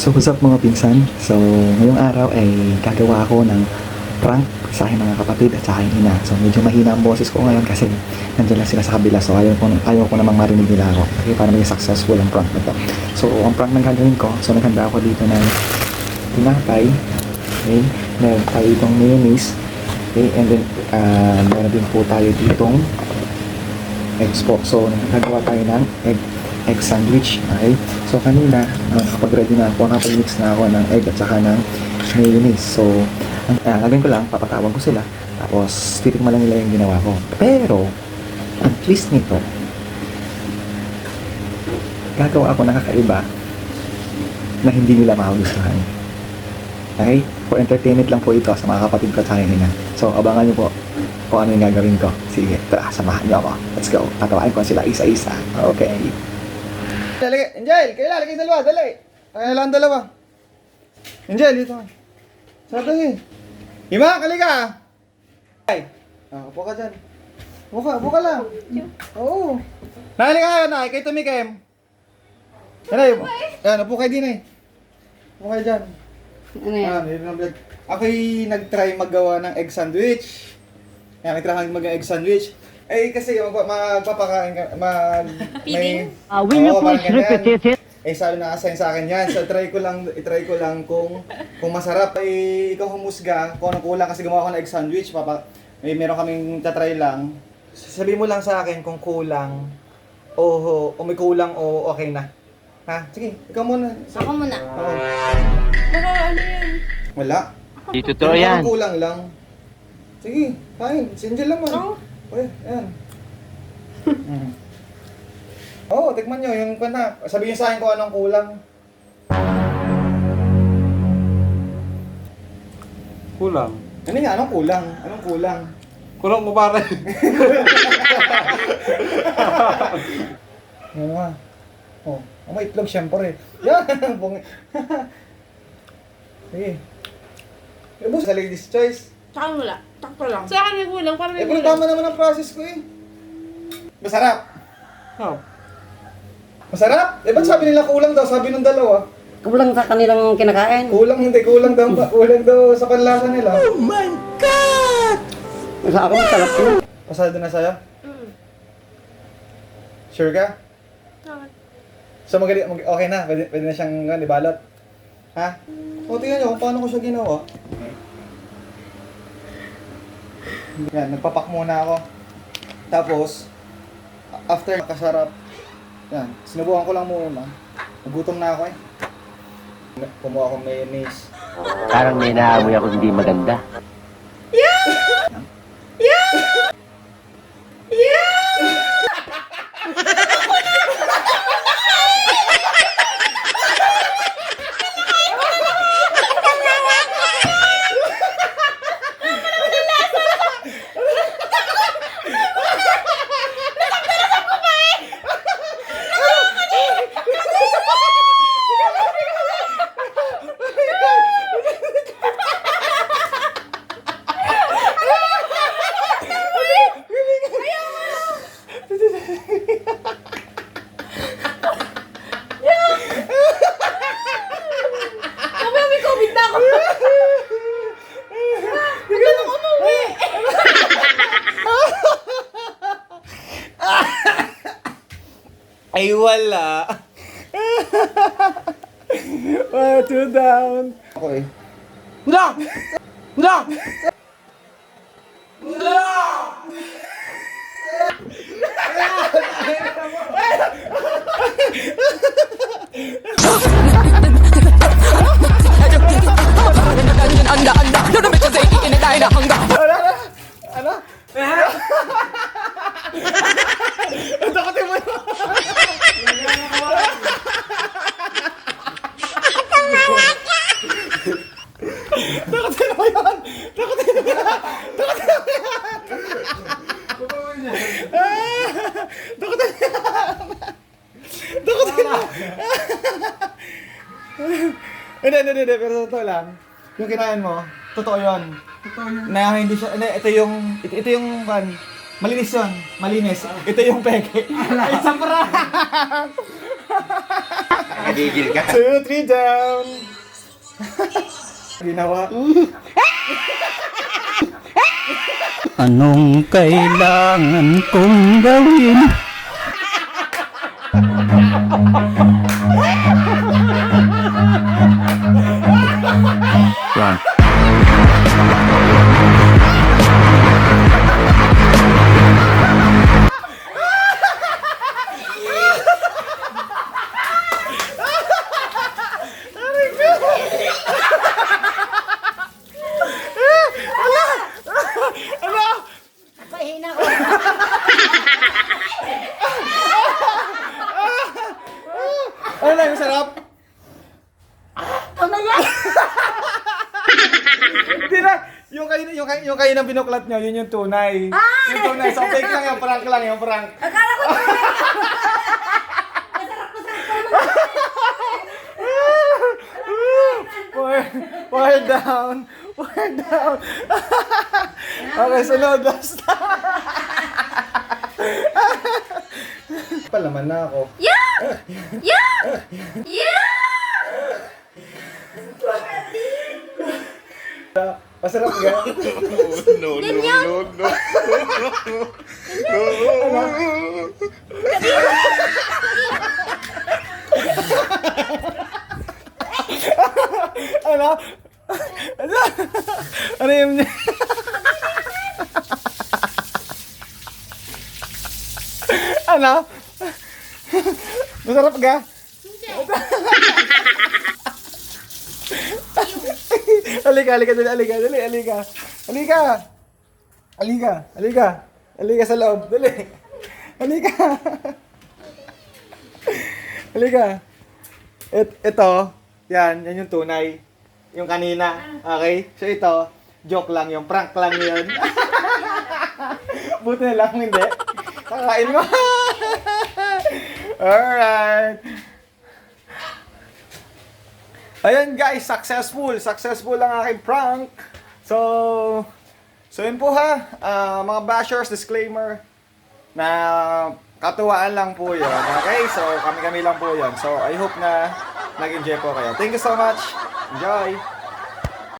So what's up mga pinsan? So ngayong araw ay gagawa ako ng prank sa aking mga kapatid at sa aking ina. So medyo mahina ang boses ko ngayon kasi nandiyan lang sila sa kabila. So ayaw ko namang marinig nila ako. Okay, para maging successful ang prank na to. So ang prank na gagawin ko, so naghanda ako dito ng tinapay. Okay, meron tayo itong mayonnaise. Okay, and then meron din po tayo ditong eggs po. So nagagawa tayo ng egg sandwich. Okay? So kanina, nakapag-ready na ako, nakapag-mix na ako ng egg at saka ng mayonnaise. So, ang gagawin ko lang, papatawag ko sila, tapos titikman lang nila yung ginawa ko. Pero, ang twist nito, gagawa ako nakakaiba na hindi nila magugustuhan. Okay? For entertainment lang po ito sa mga kapatid ko at sa aking ina. So, abangan nyo po kung ano yung gagawin ko. Sige, tara, samahan nyo ako. Let's go. Tatawain ko sila isa-isa. Okay. Dali, Angel, kayo lalagay dalawa, dali. Kaya lang dalawa. Angel, dito. Sabi. Hima, kalika. Ay. Upo ka dyan. Upo ka lang. Oo. Nalika kayo na, kay tumikim. Yan, yan, upo kayo din eh. Upo kayo dyan. Ano yan? Ako'y nag-try maggawa ng egg sandwich. Yan, nag-try mag-gawa egg sandwich. Eh, kasi magpapakain ka, may... Will you please repeat it? Eh, sabi na-assign sa akin yan. So, i-try ko lang kung masarap. Eh, ikaw humusga kung anong kulang kasi gumawa ko ng egg sandwich. Meron kaming tatry lang. Sabi mo lang sa akin kung kulang o may kulang o okay na. Ha? Sige, ikaw muna. Ako muna. Oo. Baka ano yan? Wala. Dito to yan. Kulang lang. Sige, kain. Si Angel naman. Oo. Okay, yan. Oo, tikman nyo yung kana. Sabihin sa akin kung anong kulang. Kulang. Ano nga, anong kulang? Anong kulang? Kulang mo pare. Ano nga? Oh, may itlog syempre. Yan! Sige. Ibus sa ladies' choice. Sa akin wala. Takto lang. Sa akin may kulang. Parang may Pero kulang. tama naman ang process ko eh. Masarap. Oh. Masarap? Eh, ba't sabi nila kulang daw? Sabi ng dalawa. Kulang sa kanilang kinakain. Kulang hindi, kulang daw. Kulang daw sa panlasa nila. Oh my God! Sa ako masarap yun. Pasado na sa'yo? Sure ka? Okay. So okay na, pwede na siyang ibalot. Ha? O tingnan nyo kung paano ko siya ginawa. Yan, nagpapak muna ako. Tapos, after kasarap, yan, sinubukan ko lang muna. Nagutom na ako eh. Kumuha akong mayonnaise. Parang may naamoy ako hindi maganda. Mamaya may COVID na ako. Huwag ka nang umuwi. Ay wala! 2 down! Okay. No! No! Ano? Takotin mo yun! Takotin mo yun! Takotin mo yun! Takotin mo yun! Takotin mo yun! Takotin mo! Hindi, pero totoo lang. Yung kinain mo, totoo yun. Na hindi siya, ito yung malinis yun, malinis. Ito yung peke. Ay, sa prank! Nagigil ka. 2, 3 down. Ginawa. Anong kailangan kong gawin? Run. Pahina ko. Ano na yung sarap? Ano yan? Hindi na. Yung kayo ng binuklat nyo, yun yung tunay. Yung tunay. So, fake lang yung prank lang, yung prank. Akala ko tunay. Four down. Four down. Okay, sunod. Last na. Palaman na ako. Yeah! Yeah! Yeah! Masarap ka? Ganyan! Ano? Ano? Ano yung... Ano? Masarap ka? Halika, halika, dali, halika, dali, halika. Halika. Halika, halika. Halika sa loob, dali. Halika. Halika. Ito, yan yung tunay. Yung kanina, okay? So ito, joke lang yung prank lang yun. Buti na lang hindi. Kakain mo. Alright. Ayan guys, successful. Successful ang aking prank. So yun po ha. Mga bashers, disclaimer na katuwaan lang po yun. Okay? So kami-kami lang po yun. So I hope na nag-enjoy po kayo. Thank you so much. Enjoy!